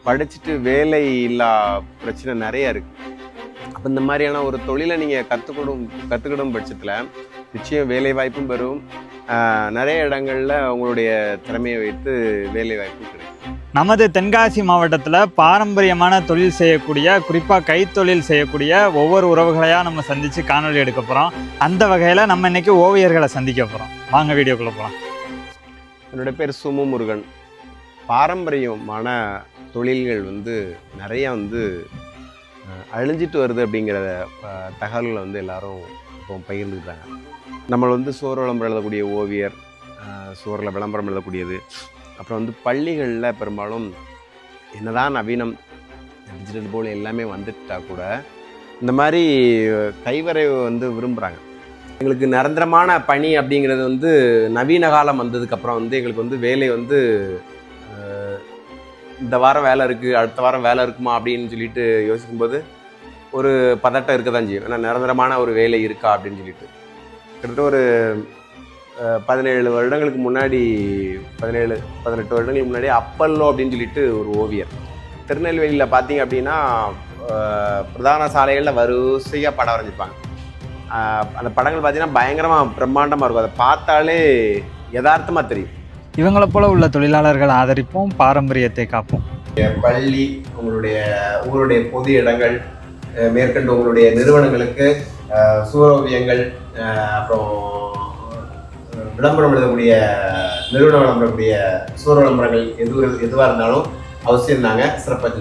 படிச்சுட்டு வேலை இல்லா பிரச்சனை நிறைய இருக்குது. அப்போ இந்த மாதிரியான ஒரு தொழிலை நீங்கள் கற்றுக்கிடும் பட்சத்தில் நிச்சயம் வேலை வாய்ப்பும் பெறும். நிறைய இடங்களில் உங்களுடைய திறமையை வைத்து வேலை வாய்ப்பும் கிடைக்கும். நமது தென்காசி மாவட்டத்தில் பாரம்பரியமான தொழில் செய்யக்கூடிய, குறிப்பாக கைத்தொழில் செய்யக்கூடிய ஒவ்வொரு உறவுகளையாக நம்ம சந்தித்து காணொலி எடுக்க போகிறோம். அந்த வகையில் நம்ம இன்னைக்கு ஓவியர்களை சந்திக்க போகிறோம். வாங்க வீடியோக்குள்ளே போகலாம். என்னோட பேர் சுமு முருகன். பாரம்பரியமான தொழில்கள் நிறையா அழிஞ்சிட்டு வருது அப்படிங்கிற தகவல்களை எல்லாரும் இப்போ பகிர்ந்துக்கிறாங்க. நம்ம சுவர் விளம்பரம் எழுதக்கூடிய ஓவியர், சுவரில் விளம்பரம் எழுதக்கூடியது, அப்புறம் பள்ளிகளில் பெரும்பாலும் என்னதான் நவீனம் டிஜிட்டல் போல் எல்லாமே வந்துட்டா கூட இந்த மாதிரி கைவரைவு விரும்புகிறாங்க. எங்களுக்கு நிரந்தரமான பணி அப்படிங்கிறது நவீன காலம் வந்ததுக்கப்புறம் எங்களுக்கு வேலை இந்த வாரம் வேலை இருக்குது, அடுத்த வாரம் வேலை இருக்குமா அப்படின்னு சொல்லிட்டு யோசிக்கும்போது ஒரு பதட்டம் இருக்க தான் செய்யும். ஏன்னா நிரந்தரமான ஒரு வேலை இருக்கா அப்படின்னு சொல்லிட்டு கிட்டத்தட்ட ஒரு 17 வருடங்களுக்கு முன்னாடி 18 வருடங்களுக்கு முன்னாடி அப்பல்லோ அப்படின்னு சொல்லிட்டு ஒரு ஓவியர் திருநெல்வேலியில் பார்த்தீங்க அப்படின்னா பிரதான சாலைகளில் வரிசையாக படம் வரைஞ்சிருப்பாங்க. அந்த படங்கள் பார்த்தீங்கன்னா பயங்கரமாக பிரம்மாண்டமாக இருக்கும். அதை பார்த்தாலே யதார்த்தமாக தெரியும். இவங்களை போல உள்ள தொழிலாளர்கள் ஆதரிப்போம், பாரம்பரியத்தை காப்போம். பள்ளி, உங்களுடைய ஊருடைய பொது இடங்கள், மேற்கொண்டு உங்களுடைய நிறுவனங்களுக்கு சூரோவியங்கள், அப்புறம் விளம்பரம் எழுதக்கூடிய நிறுவனம் விளம்பரக்கூடிய சூர விளம்பரங்கள் எதுவாக இருந்தாலும் அவசியம் நாங்கள் சிறப்பாக